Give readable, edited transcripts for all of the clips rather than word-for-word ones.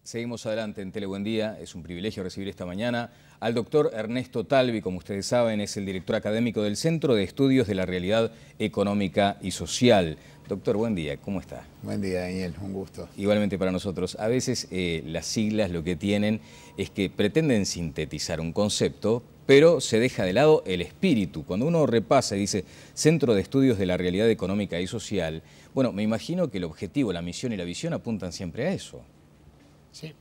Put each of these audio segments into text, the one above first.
Seguimos adelante en Tele Buen Día. Es un privilegio recibir esta mañana al doctor Ernesto Talvi. Como ustedes saben, es el director académico del Centro de Estudios de la Realidad Económica y Social. Doctor, buen día. ¿Cómo está? Buen día, Daniel. Un gusto. Igualmente para nosotros. A veces las siglas lo que tienen es que pretenden sintetizar un concepto, pero se deja de lado el espíritu. Cuando uno repasa y dice Centro de Estudios de la Realidad Económica y Social, bueno, me imagino que el objetivo, la misión y la visión apuntan siempre a eso. Sí.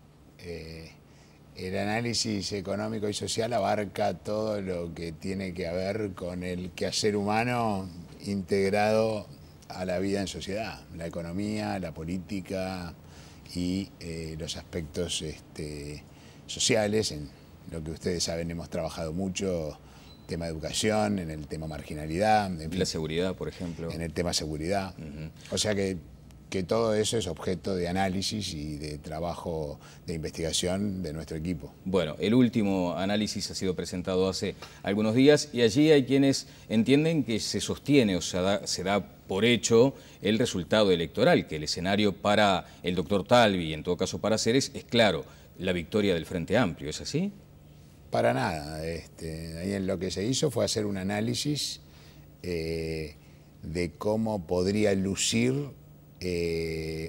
El análisis económico y social abarca todo lo que tiene que ver con el quehacer humano integrado a la vida en sociedad, la economía, la política y los aspectos sociales. En lo que ustedes saben, hemos trabajado mucho tema de educación, en el tema marginalidad, en fin, La seguridad, por ejemplo. en el tema seguridad. O sea que todo eso es objeto de análisis y de trabajo de investigación de nuestro equipo. Bueno, el último análisis ha sido presentado hace algunos días y allí hay quienes entienden que se sostiene o se da por hecho el resultado electoral, que el escenario para el doctor Talvi y en todo caso para Ceres es claro, la victoria del Frente Amplio. ¿Es así? Para nada. Ahí lo que se hizo fue hacer un análisis de cómo podría lucir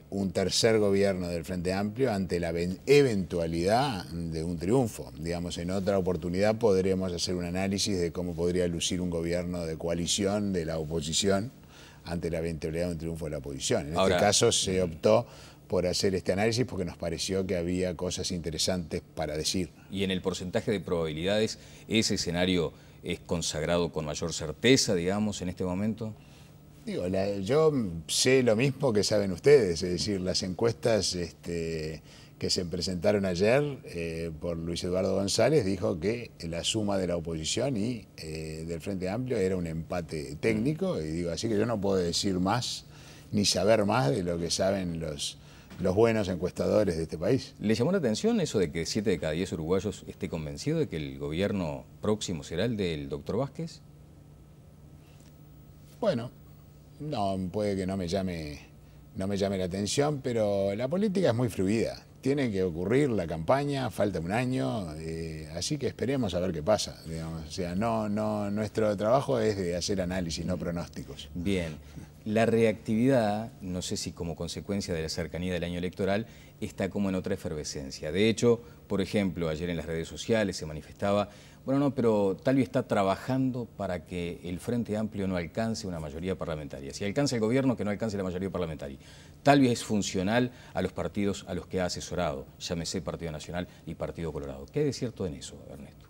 un tercer gobierno del Frente Amplio ante la eventualidad de un triunfo. Digamos, en otra oportunidad podremos hacer un análisis de cómo podría lucir un gobierno de coalición de la oposición ante la eventualidad de un triunfo de la oposición. En este caso se optó por hacer este análisis porque nos pareció que había cosas interesantes para decir. Y en el porcentaje de probabilidades, ¿ese escenario es consagrado con mayor certeza, digamos, en este momento? Digo, yo sé lo mismo que saben ustedes, es decir, las encuestas que se presentaron ayer por Luis Eduardo González dijo que la suma de la oposición y del Frente Amplio era un empate técnico, y digo, así que yo no puedo decir más ni saber más de lo que saben los buenos encuestadores de este país. ¿Le llamó la atención eso de que 7 de cada 10 uruguayos esté convencido de que el gobierno próximo será el del doctor Vázquez? Bueno, no, puede que no me llame la atención, pero la política es muy fluida. Tiene que ocurrir la campaña, falta un año, así que esperemos a ver qué pasa. Digamos. O sea, nuestro trabajo es de hacer análisis, no pronósticos. Bien. La reactividad, no sé si como consecuencia de la cercanía del año electoral, está como en otra efervescencia. De hecho, por ejemplo, ayer en las redes sociales se manifestaba, bueno, no, pero Talvi está trabajando para que el Frente Amplio no alcance una mayoría parlamentaria. Si alcanza el gobierno, que no alcance la mayoría parlamentaria. Talvi es funcional a los partidos a los que ha asesorado, llámese Partido Nacional y Partido Colorado. ¿Qué hay de cierto en eso, Ernesto?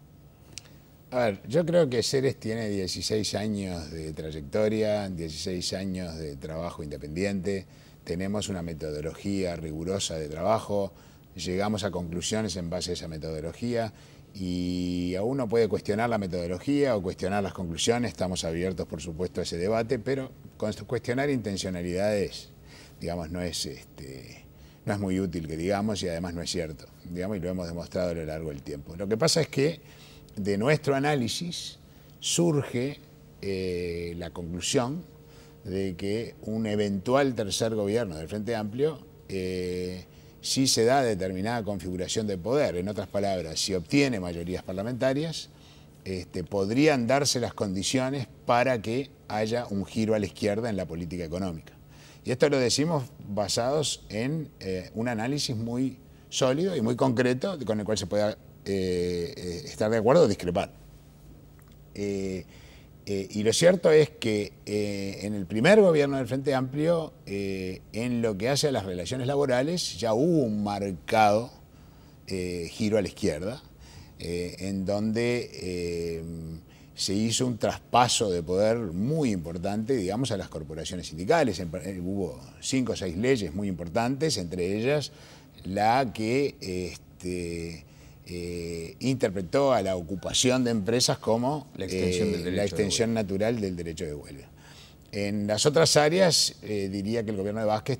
A ver, yo creo que Ceres tiene 16 años de trayectoria, 16 años de trabajo independiente, tenemos una metodología rigurosa de trabajo, llegamos a conclusiones en base a esa metodología y uno puede cuestionar la metodología o cuestionar las conclusiones, estamos abiertos por supuesto a ese debate, pero cuestionar intencionalidades, digamos, no es muy útil que digamos y además no es cierto, digamos, y lo hemos demostrado a lo largo del tiempo. Lo que pasa es que de nuestro análisis surge la conclusión de que un eventual tercer gobierno del Frente Amplio sí se da determinada configuración de poder. En otras palabras, si obtiene mayorías parlamentarias, podrían darse las condiciones para que haya un giro a la izquierda en la política económica. Y esto lo decimos basados en un análisis muy sólido y muy concreto con el cual se pueda estar de acuerdo o discrepar. Y lo cierto es que en el primer gobierno del Frente Amplio, en lo que hace a las relaciones laborales, ya hubo un marcado giro a la izquierda, en donde se hizo un traspaso de poder muy importante, digamos, a las corporaciones sindicales. Hubo 5 o 6 leyes muy importantes, entre ellas la que interpretó a la ocupación de empresas como la extensión natural del derecho de huelga. En las otras áreas, diría que el gobierno de Vázquez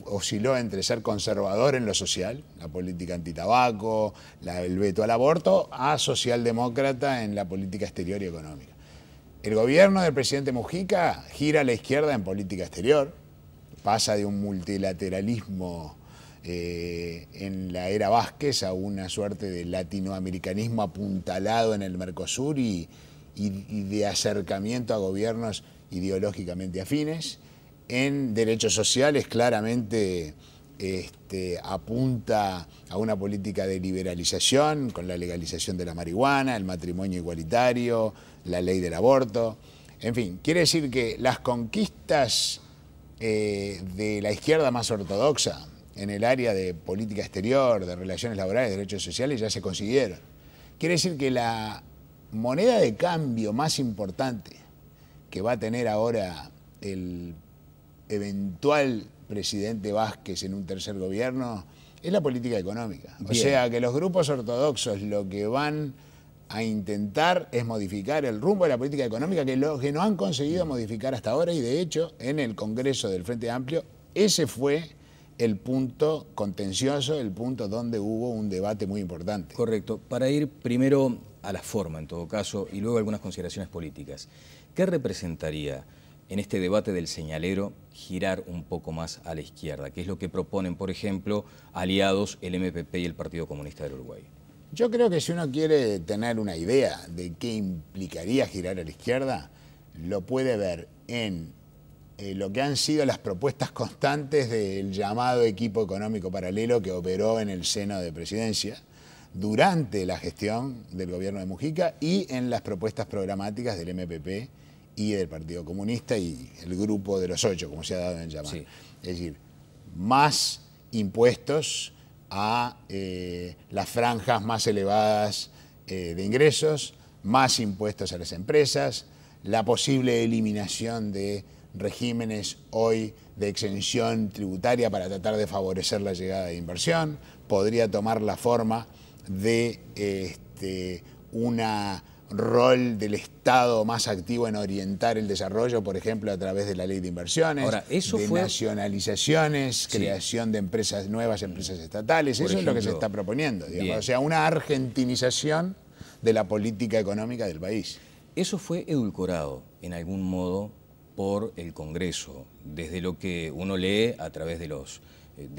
osciló entre ser conservador en lo social, la política antitabaco, el veto al aborto, a socialdemócrata en la política exterior y económica. El gobierno del presidente Mujica gira a la izquierda en política exterior, pasa de un multilateralismo en la era Vázquez a una suerte de latinoamericanismo apuntalado en el Mercosur y de acercamiento a gobiernos ideológicamente afines. En derechos sociales claramente apunta a una política de liberalización con la legalización de la marihuana, el matrimonio igualitario, la ley del aborto. En fin, quiere decir que las conquistas de la izquierda más ortodoxa en el área de política exterior, de relaciones laborales, de derechos sociales ya se consiguieron. Quiere decir que la moneda de cambio más importante que va a tener ahora el eventual presidente Vázquez en un tercer gobierno es la política económica. Bien. O sea que los grupos ortodoxos lo que van a intentar es modificar el rumbo de la política económica, que lo que no han conseguido modificar hasta ahora, y de hecho en el Congreso del Frente Amplio ese fue el punto contencioso, el punto donde hubo un debate muy importante. Correcto. Para ir primero a la forma, en todo caso, y luego algunas consideraciones políticas. ¿Qué representaría en este debate del señalero girar un poco más a la izquierda? ¿Qué es lo que proponen, por ejemplo, aliados el MPP y el Partido Comunista del Uruguay? Yo creo que si uno quiere tener una idea de qué implicaría girar a la izquierda, lo puede ver en lo que han sido las propuestas constantes del llamado equipo económico paralelo que operó en el seno de presidencia durante la gestión del gobierno de Mujica y en las propuestas programáticas del MPP y del Partido Comunista y el grupo de los 8, como se ha dado en llamar. Sí. Es decir, más impuestos a las franjas más elevadas de ingresos, más impuestos a las empresas, la posible eliminación de regímenes hoy de exención tributaria para tratar de favorecer la llegada de inversión, podría tomar la forma de un rol del Estado más activo en orientar el desarrollo, por ejemplo, a través de la ley de inversiones, ahora, eso de nacionalizaciones, creación de empresas nuevas, empresas estatales, eso es lo que se está proponiendo, digamos. O sea, una argentinización de la política económica del país. Eso fue edulcorado en algún modo por el Congreso, desde lo que uno lee a través de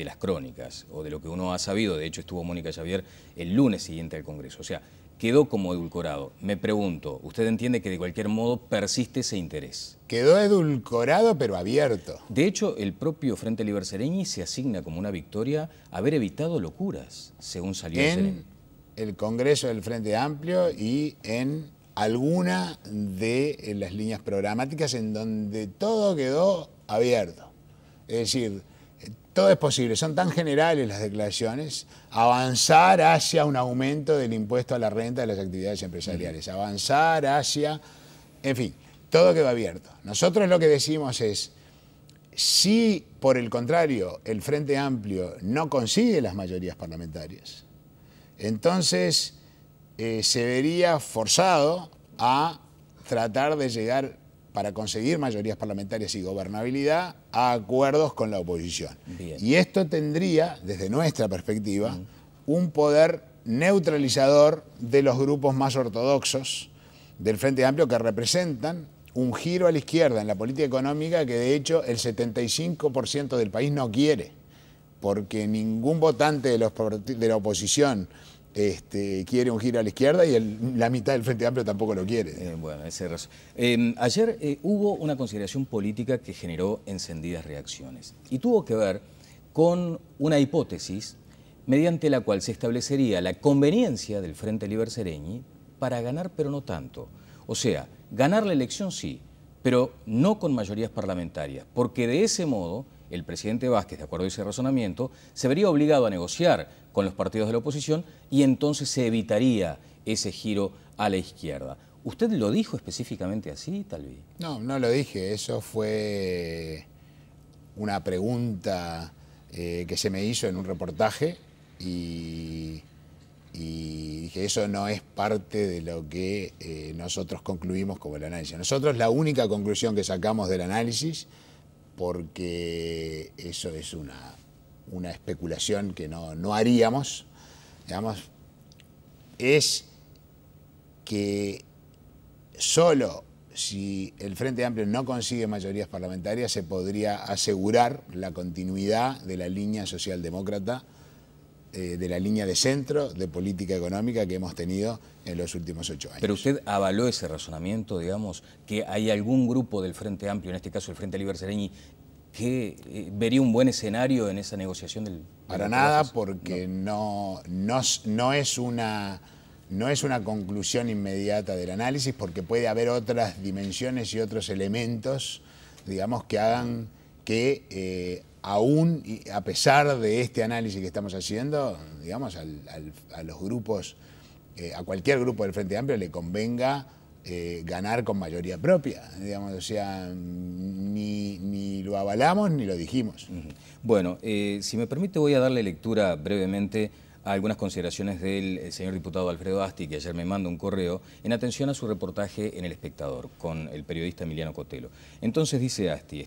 las crónicas o de lo que uno ha sabido. De hecho, estuvo Mónica Xavier el lunes siguiente al Congreso. O sea, quedó como edulcorado. Me pregunto, ¿usted entiende que de cualquier modo persiste ese interés? Quedó edulcorado, pero abierto. De hecho, el propio Frente Liber Sereñi se asigna como una victoria haber evitado locuras, según salió en el Congreso del Frente Amplio y en alguna de las líneas programáticas en donde todo quedó abierto. Es decir, todo es posible, son tan generales las declaraciones, avanzar hacia un aumento del impuesto a la renta de las actividades empresariales, avanzar hacia, en fin, todo quedó abierto. Nosotros lo que decimos es, si por el contrario el Frente Amplio no consigue las mayorías parlamentarias, entonces se vería forzado a tratar de llegar, para conseguir mayorías parlamentarias y gobernabilidad, a acuerdos con la oposición. Bien. Y esto tendría, desde nuestra perspectiva, un poder neutralizador de los grupos más ortodoxos del Frente Amplio, que representan un giro a la izquierda en la política económica que de hecho el 75% del país no quiere, porque ningún votante de la oposición quiere un giro a la izquierda y la mitad del Frente Amplio tampoco lo quiere. Bueno, ese es razón. Ayer hubo una consideración política que generó encendidas reacciones y tuvo que ver con una hipótesis mediante la cual se establecería la conveniencia del Frente Liber Sereñi para ganar, pero no tanto. O sea, ganar la elección sí, pero no con mayorías parlamentarias, porque de ese modo el presidente Vázquez, de acuerdo a ese razonamiento, se vería obligado a negociar con los partidos de la oposición y entonces se evitaría ese giro a la izquierda. ¿Usted lo dijo específicamente así, Talvi? No, no lo dije. Eso fue una pregunta que se me hizo en un reportaje y dije, eso no es parte de lo que nosotros concluimos como el análisis. Nosotros la única conclusión que sacamos del análisis, porque eso es una especulación que no haríamos, digamos, es que solo si el Frente Amplio no consigue mayorías parlamentarias, se podría asegurar la continuidad de la línea socialdemócrata, de la línea de centro de política económica que hemos tenido en los últimos 8 años. Pero usted avaló ese razonamiento, digamos, que hay algún grupo del Frente Amplio, en este caso el Frente Liber Seregni, que vería un buen escenario en esa negociación del... Para nada, porque no es una conclusión inmediata del análisis, porque puede haber otras dimensiones y otros elementos, digamos, que hagan que aún a pesar de este análisis que estamos haciendo, digamos, a los grupos, a cualquier grupo del Frente Amplio le convenga ganar con mayoría propia, digamos, o sea, ni lo avalamos ni lo dijimos. Bueno, si me permite voy a darle lectura brevemente a algunas consideraciones del señor diputado Alfredo Asti, que ayer me manda un correo, en atención a su reportaje en El Espectador, con el periodista Emiliano Cotelo. Entonces dice Asti,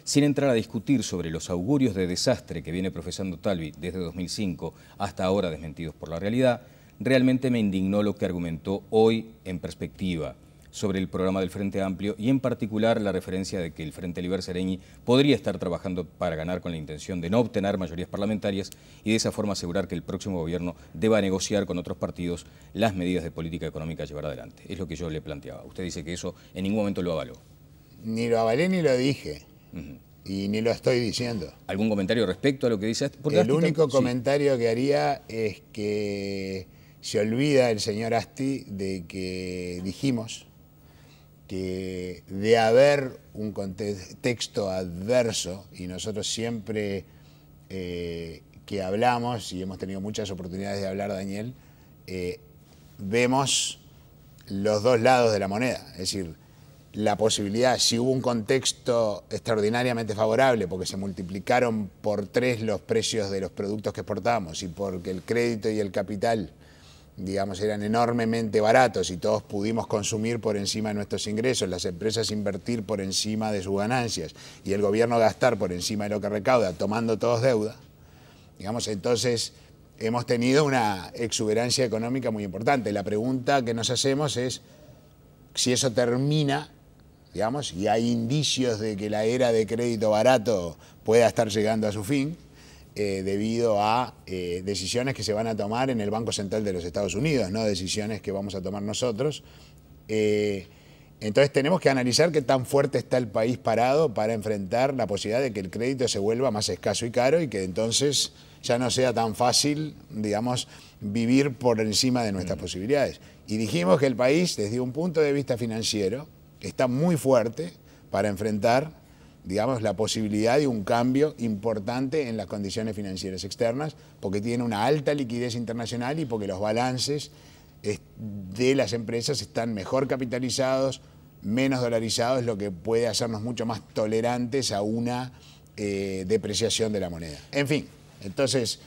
sin entrar a discutir sobre los augurios de desastre que viene profesando Talvi desde 2005 hasta ahora desmentidos por la realidad, realmente me indignó lo que argumentó hoy en Perspectiva sobre el programa del Frente Amplio y en particular la referencia de que el Frente Liber Seregni podría estar trabajando para ganar con la intención de no obtener mayorías parlamentarias y de esa forma asegurar que el próximo gobierno deba negociar con otros partidos las medidas de política económica a llevar adelante. Es lo que yo le planteaba. Usted dice que eso en ningún momento lo avaló. Ni lo avalé ni lo dije. Y ni lo estoy diciendo. ¿Algún comentario respecto a lo que dice Asti? El único comentario que haría es que se olvida el señor Asti de que dijimos que de haber un contexto adverso, y nosotros siempre que hablamos, y hemos tenido muchas oportunidades de hablar, Daniel, vemos los dos lados de la moneda. Es decir, la posibilidad, si hubo un contexto extraordinariamente favorable, porque se multiplicaron por 3 los precios de los productos que exportamos y porque el crédito y el capital, digamos, eran enormemente baratos y todos pudimos consumir por encima de nuestros ingresos, las empresas invertir por encima de sus ganancias y el gobierno gastar por encima de lo que recauda, tomando todos deuda, digamos, entonces hemos tenido una exuberancia económica muy importante. La pregunta que nos hacemos es si eso termina, digamos, y hay indicios de que la era de crédito barato pueda estar llegando a su fin, debido a decisiones que se van a tomar en el Banco Central de los Estados Unidos, no decisiones que vamos a tomar nosotros. Entonces tenemos que analizar qué tan fuerte está el país parado para enfrentar la posibilidad de que el crédito se vuelva más escaso y caro y que entonces ya no sea tan fácil, digamos, vivir por encima de nuestras posibilidades. Y dijimos que el país, desde un punto de vista financiero, está muy fuerte para enfrentar, digamos, la posibilidad de un cambio importante en las condiciones financieras externas, porque tiene una alta liquidez internacional y porque los balances de las empresas están mejor capitalizados, menos dolarizados, lo que puede hacernos mucho más tolerantes a una depreciación de la moneda. En fin, entonces,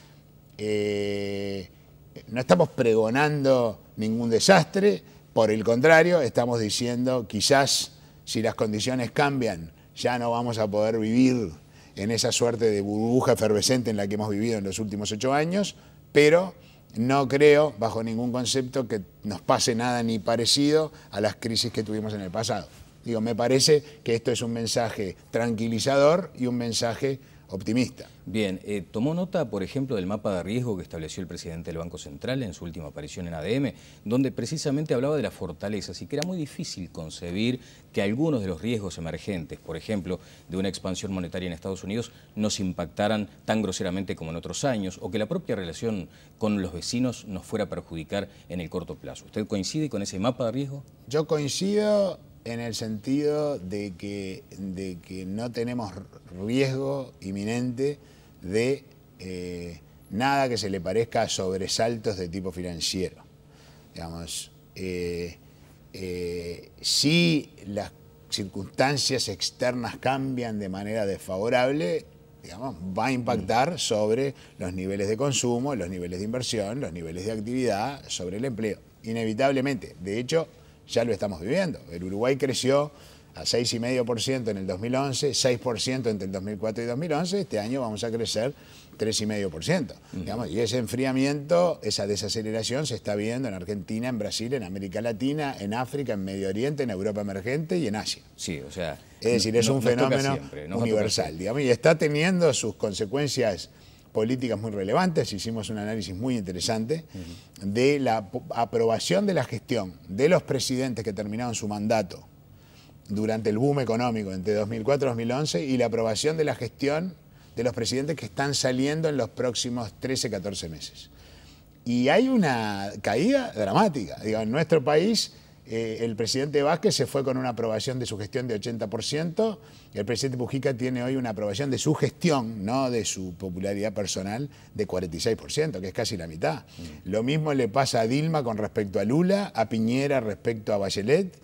no estamos pregonando ningún desastre, por el contrario, estamos diciendo quizás si las condiciones cambian, ya no vamos a poder vivir en esa suerte de burbuja efervescente en la que hemos vivido en los últimos 8 años, pero no creo, bajo ningún concepto, que nos pase nada ni parecido a las crisis que tuvimos en el pasado. Digo, me parece que esto es un mensaje tranquilizador y un mensaje optimista. Bien, tomó nota, por ejemplo, del mapa de riesgo que estableció el presidente del Banco Central en su última aparición en ADM, donde precisamente hablaba de las fortalezas y que era muy difícil concebir que algunos de los riesgos emergentes, por ejemplo, de una expansión monetaria en Estados Unidos, nos impactaran tan groseramente como en otros años, o que la propia relación con los vecinos nos fuera a perjudicar en el corto plazo. ¿Usted coincide con ese mapa de riesgo? Yo coincido en el sentido de que no tenemos riesgo inminente de nada que se le parezca a sobresaltos de tipo financiero. Digamos, si las circunstancias externas cambian de manera desfavorable, digamos, va a impactar sobre los niveles de consumo, los niveles de inversión, los niveles de actividad, sobre el empleo, inevitablemente. De hecho, ya lo estamos viviendo. El Uruguay creció a 6,5% en el 2011, 6% entre el 2004 y 2011, este año vamos a crecer 3,5%. Digamos, y ese enfriamiento, esa desaceleración se está viendo en Argentina, en Brasil, en América Latina, en África, en Medio Oriente, en Europa emergente y en Asia. Sí, o sea, es decir, es un fenómeno universal, digamos, y está teniendo sus consecuencias políticas muy relevantes. Hicimos un análisis muy interesante de la aprobación de la gestión de los presidentes que terminaron su mandato durante el boom económico entre 2004 y 2011 y la aprobación de la gestión de los presidentes que están saliendo en los próximos 13, 14 meses. Y hay una caída dramática. Digo, en nuestro país, el presidente Vázquez se fue con una aprobación de su gestión de 80%, el presidente Mujica tiene hoy una aprobación de su gestión, no de su popularidad personal, de 46%, que es casi la mitad. Lo mismo le pasa a Dilma con respecto a Lula, a Piñera respecto a Bachelet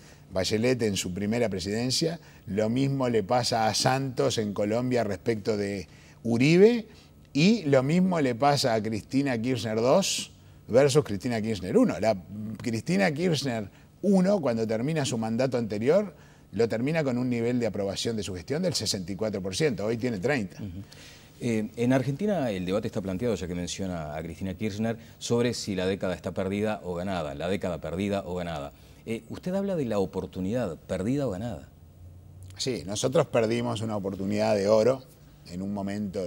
en su primera presidencia, lo mismo le pasa a Santos en Colombia respecto de Uribe, y lo mismo le pasa a Cristina Kirchner II versus Cristina Kirchner I. La Cristina Kirchner I, cuando termina su mandato anterior, lo termina con un nivel de aprobación de su gestión del 64%, hoy tiene 30%. En Argentina el debate está planteado, ya que menciona a Cristina Kirchner, sobre si la década está perdida o ganada, la década perdida o ganada. Usted habla de la oportunidad, perdida o ganada. Sí, nosotros perdimos una oportunidad de oro en un momento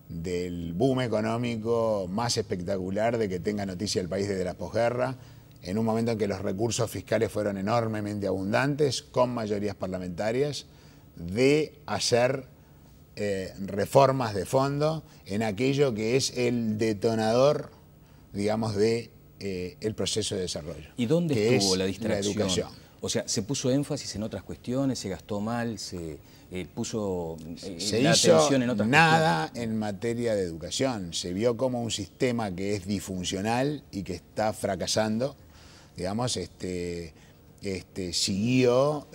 del boom económico más espectacular de que tenga noticia el país desde la posguerra, en un momento en que los recursos fiscales fueron enormemente abundantes, con mayorías parlamentarias, de hacer reformas de fondo en aquello que es el detonador, digamos, de el proceso de desarrollo. ¿Y dónde estuvo la distracción? La educación. O sea, ¿se puso énfasis en otras cuestiones, se gastó mal, se puso se la hizo atención en otras nada cuestiones? en materia de educación? Se vio como un sistema que es disfuncional y que está fracasando, digamos, siguió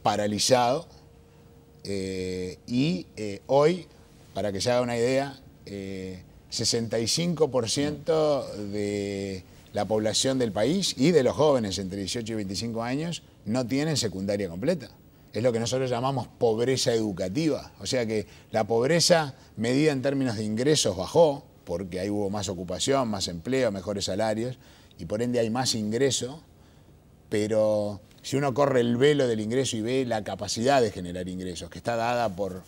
paralizado y hoy, para que se haga una idea, 65% de la población del país y de los jóvenes entre 18 y 25 años no tienen secundaria completa. Es lo que nosotros llamamos pobreza educativa. O sea que la pobreza medida en términos de ingresos bajó, porque ahí hubo más ocupación, más empleo, mejores salarios, y por ende hay más ingreso, pero si uno corre el velo del ingreso y ve la capacidad de generar ingresos, que está dada por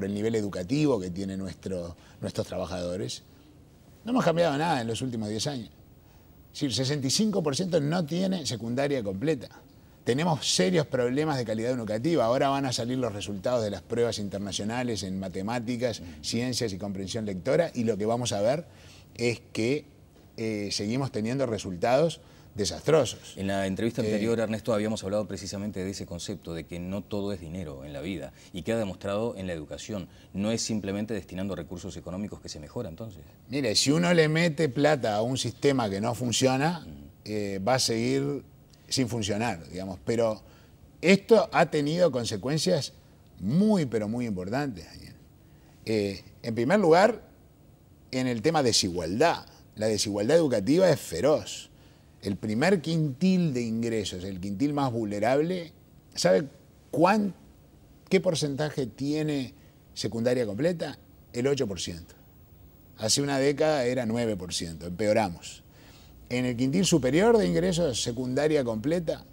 el nivel educativo que tienen nuestros trabajadores, no hemos cambiado nada en los últimos 10 años. Es decir, 65% no tiene secundaria completa. Tenemos serios problemas de calidad educativa. Ahora van a salir los resultados de las pruebas internacionales en matemáticas, ciencias y comprensión lectora, y lo que vamos a ver es que seguimos teniendo resultados desastrosos. En la entrevista anterior, Ernesto, habíamos hablado precisamente de ese concepto, de que no todo es dinero en la vida, y queda demostrado en la educación. No es simplemente destinando recursos económicos que se mejora, entonces. Mire, si uno le mete plata a un sistema que no funciona, va a seguir sin funcionar, digamos. Pero esto ha tenido consecuencias muy, pero muy importantes, Daniel. En primer lugar, en el tema desigualdad. La desigualdad educativa es feroz. El primer quintil de ingresos, el quintil más vulnerable, ¿sabe qué porcentaje tiene secundaria completa? El 8%. Hace una década era 9%, empeoramos. En el quintil superior de ingresos, secundaria completa,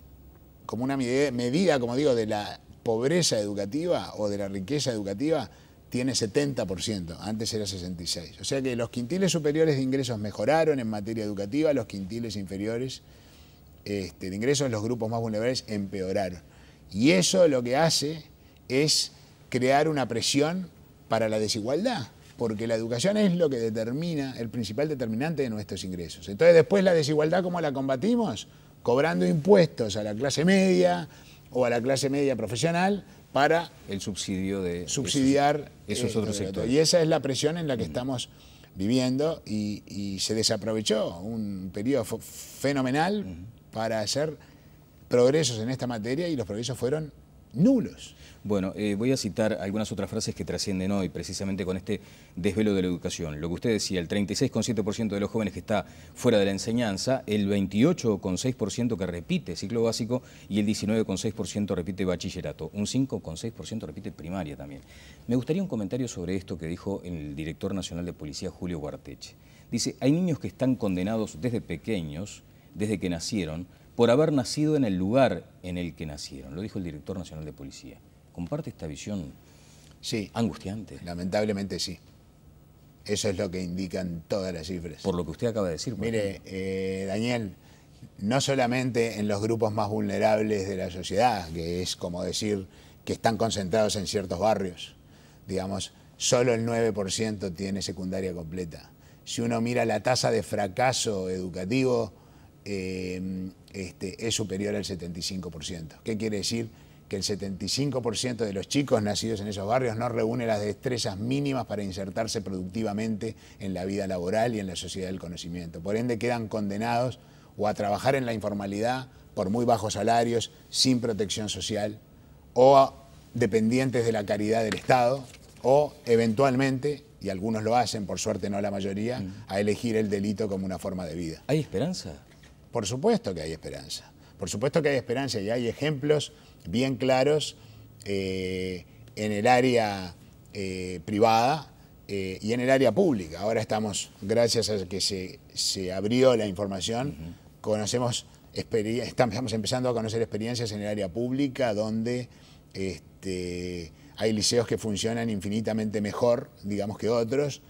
como una medida, como digo, de la pobreza educativa o de la riqueza educativa, tiene 70%, antes era 66%. O sea que los quintiles superiores de ingresos mejoraron en materia educativa, los quintiles inferiores de ingresos, los grupos más vulnerables, empeoraron. Y eso lo que hace es crear una presión para la desigualdad, porque la educación es lo que determina, el principal determinante de nuestros ingresos. Entonces después la desigualdad, ¿cómo la combatimos? Cobrando impuestos a la clase media o a la clase media profesional, para el subsidio de subsidiar esos otros sectores. Y esa es la presión en la que estamos viviendo y se desaprovechó un periodo fenomenal para hacer progresos en esta materia y los progresos fueron nulos. Bueno, voy a citar algunas otras frases que trascienden hoy, precisamente con este desvelo de la educación. Lo que usted decía, el 36,7% de los jóvenes que está fuera de la enseñanza, el 28,6% que repite ciclo básico y el 19,6% repite bachillerato. Un 5,6% repite primaria también. Me gustaría un comentario sobre esto que dijo el director nacional de policía, Julio Guarteche. Dice, hay niños que están condenados desde pequeños, desde que nacieron, por haber nacido en el lugar en el que nacieron. Lo dijo el director nacional de policía. ¿Comparte esta visión angustiante? Lamentablemente sí. Eso es lo que indican todas las cifras. Por lo que usted acaba de decir. Mire, Daniel, no solamente en los grupos más vulnerables de la sociedad, que es como decir que están concentrados en ciertos barrios, digamos, solo el 9% tiene secundaria completa. Si uno mira la tasa de fracaso educativo, es superior al 75%. ¿Qué quiere decir? Que el 75% de los chicos nacidos en esos barrios no reúne las destrezas mínimas para insertarse productivamente en la vida laboral y en la sociedad del conocimiento. Por ende, quedan condenados o a trabajar en la informalidad por muy bajos salarios, sin protección social, o dependientes de la caridad del Estado, o eventualmente, y algunos lo hacen, por suerte no la mayoría, a elegir el delito como una forma de vida. ¿Hay esperanza? Por supuesto que hay esperanza. Por supuesto que hay esperanza y hay ejemplos bien claros en el área privada y en el área pública. Ahora estamos, gracias a que se abrió la información, estamos empezando a conocer experiencias en el área pública donde hay liceos que funcionan infinitamente mejor, digamos, que otros.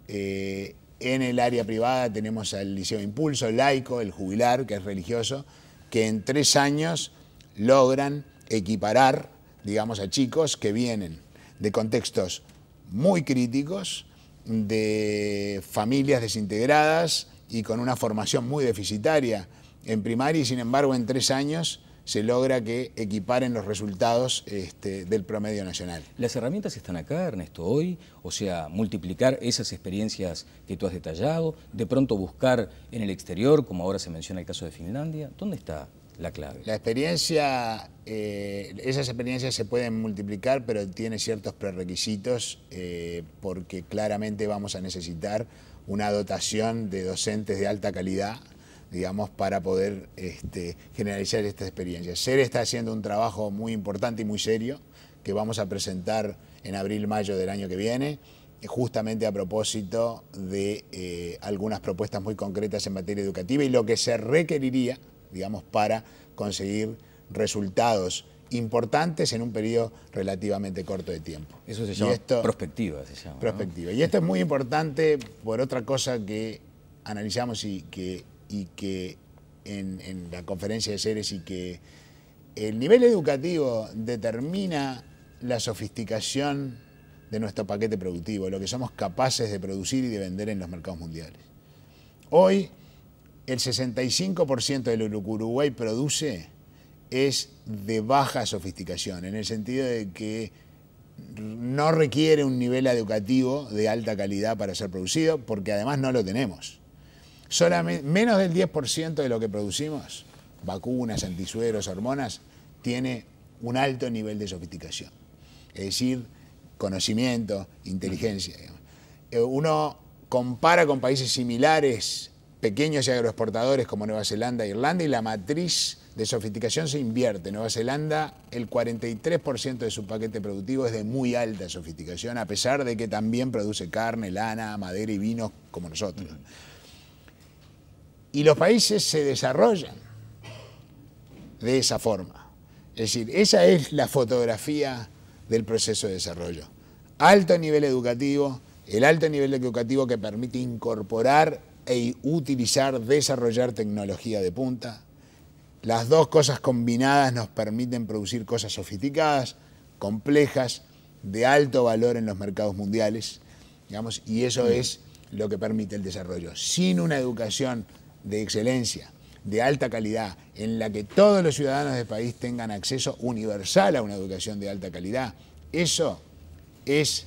En el área privada tenemos al Liceo Impulso, el laico, el jubilar, que es religioso, que en 3 años logran equiparar, digamos, a chicos que vienen de contextos muy críticos, de familias desintegradas y con una formación muy deficitaria en primaria, y sin embargo en 3 años se logra que equiparen los resultados del promedio nacional. ¿Las herramientas están acá, Ernesto, hoy? O sea, multiplicar esas experiencias que tú has detallado, de pronto buscar en el exterior, como ahora se menciona el caso de Finlandia. ¿Dónde está la clave? La experiencia, esas experiencias se pueden multiplicar, pero tiene ciertos prerequisitos, porque claramente vamos a necesitar una dotación de docentes de alta calidad, digamos, para poder generalizar estas experiencias. SER está haciendo un trabajo muy importante y muy serio, que vamos a presentar en abril-mayo del año que viene, justamente a propósito de algunas propuestas muy concretas en materia educativa y lo que se requeriría, digamos, para conseguir resultados importantes en un periodo relativamente corto de tiempo. Eso se llama prospectiva, se llama. Prospectiva. ¿No? Y esto es muy importante por otra cosa que analizamos y que en la conferencia de SERES, y que el nivel educativo determina la sofisticación de nuestro paquete productivo, lo que somos capaces de producir y de vender en los mercados mundiales. Hoy, el 65% de lo que Uruguay produce es de baja sofisticación, en el sentido de que no requiere un nivel educativo de alta calidad para ser producido, porque además no lo tenemos. Solamente, menos del 10% de lo que producimos, vacunas, antisueros, hormonas, tiene un alto nivel de sofisticación. Es decir, conocimiento, inteligencia. Uno compara con países similares, pequeños y agroexportadores como Nueva Zelanda e Irlanda, y la matriz de sofisticación se invierte. En Nueva Zelanda, el 43% de su paquete productivo es de muy alta sofisticación, a pesar de que también produce carne, lana, madera y vinos como nosotros. Y los países se desarrollan de esa forma. Es decir, esa es la fotografía del proceso de desarrollo. Alto nivel educativo, el alto nivel educativo que permite incorporar e utilizar, desarrollar tecnología de punta. Las dos cosas combinadas nos permiten producir cosas sofisticadas, complejas, de alto valor en los mercados mundiales, digamos, y eso es lo que permite el desarrollo. Sin una educación de excelencia, de alta calidad, en la que todos los ciudadanos del país tengan acceso universal a una educación de alta calidad, eso es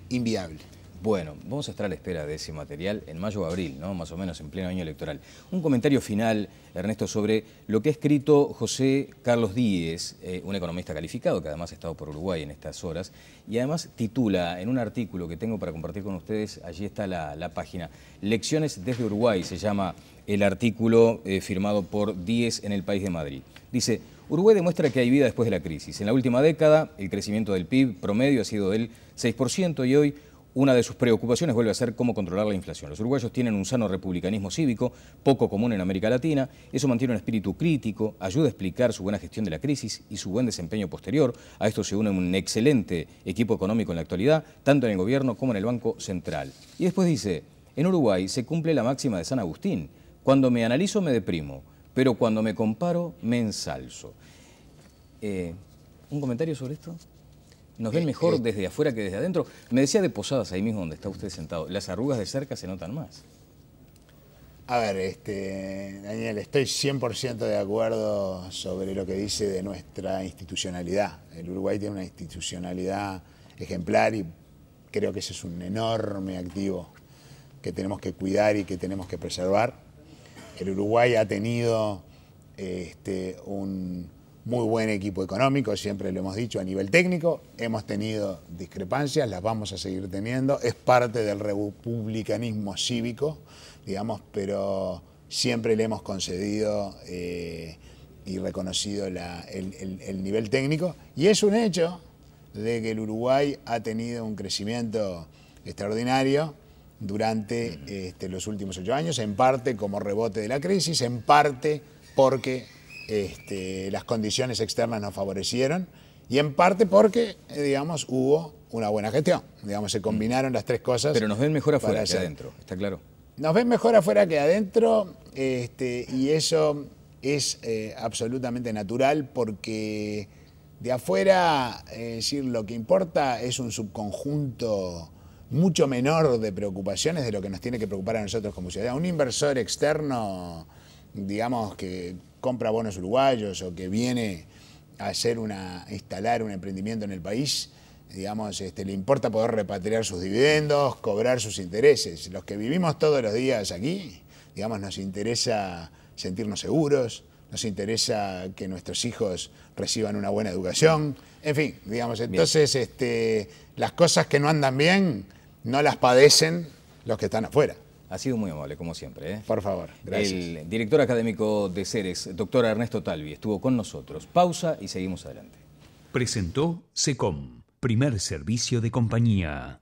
inviable. Bueno, vamos a estar a la espera de ese material en mayo o abril, ¿no? Más o menos en pleno año electoral. Un comentario final, Ernesto, sobre lo que ha escrito José Carlos Díez, un economista calificado que además ha estado por Uruguay en estas horas, y además titula en un artículo que tengo para compartir con ustedes, allí está la página, Lecciones desde Uruguay, se llama el artículo firmado por Díez en El País de Madrid. Dice: Uruguay demuestra que hay vida después de la crisis. En la última década, el crecimiento del PIB promedio ha sido del 6% y hoy una de sus preocupaciones vuelve a ser cómo controlar la inflación. Los uruguayos tienen un sano republicanismo cívico, poco común en América Latina. Eso mantiene un espíritu crítico, ayuda a explicar su buena gestión de la crisis y su buen desempeño posterior. A esto se une un excelente equipo económico en la actualidad, tanto en el gobierno como en el Banco Central. Y después dice: en Uruguay se cumple la máxima de San Agustín. Cuando me analizo me deprimo, pero cuando me comparo me ensalzo. ¿Un comentario sobre esto? ¿Nos ven mejor desde afuera que desde adentro? Me decía de Posadas, ahí mismo donde está usted sentado, las arrugas de cerca se notan más. A ver, Daniel, estoy 100% de acuerdo sobre lo que dice de nuestra institucionalidad. El Uruguay tiene una institucionalidad ejemplar y creo que ese es un enorme activo que tenemos que cuidar y que tenemos que preservar. El Uruguay ha tenido un muy buen equipo económico, siempre lo hemos dicho, a nivel técnico. Hemos tenido discrepancias, las vamos a seguir teniendo. Es parte del republicanismo cívico, digamos, pero siempre le hemos concedido y reconocido el nivel técnico. Y es un hecho de que el Uruguay ha tenido un crecimiento extraordinario durante los últimos 8 años, en parte como rebote de la crisis, en parte porque las condiciones externas nos favorecieron y en parte porque, digamos, hubo una buena gestión. Digamos, se combinaron las tres cosas. Pero nos ven mejor afuera que adentro, ¿está claro? Nos ven mejor afuera que adentro y eso es absolutamente natural porque de afuera, es decir, lo que importa es un subconjunto mucho menor de preocupaciones de lo que nos tiene que preocupar a nosotros como ciudadanos. Un inversor externo, digamos, que compra bonos uruguayos o que viene a instalar un emprendimiento en el país, digamos, le importa poder repatriar sus dividendos, cobrar sus intereses. Los que vivimos todos los días aquí, digamos, nos interesa sentirnos seguros, nos interesa que nuestros hijos reciban una buena educación, en fin, digamos, entonces las cosas que no andan bien no las padecen los que están afuera. Ha sido muy amable, como siempre. Por favor, gracias. El director académico de Ceres, doctor Ernesto Talvi, estuvo con nosotros. Pausa y seguimos adelante. Presentó SECOM, primer servicio de compañía.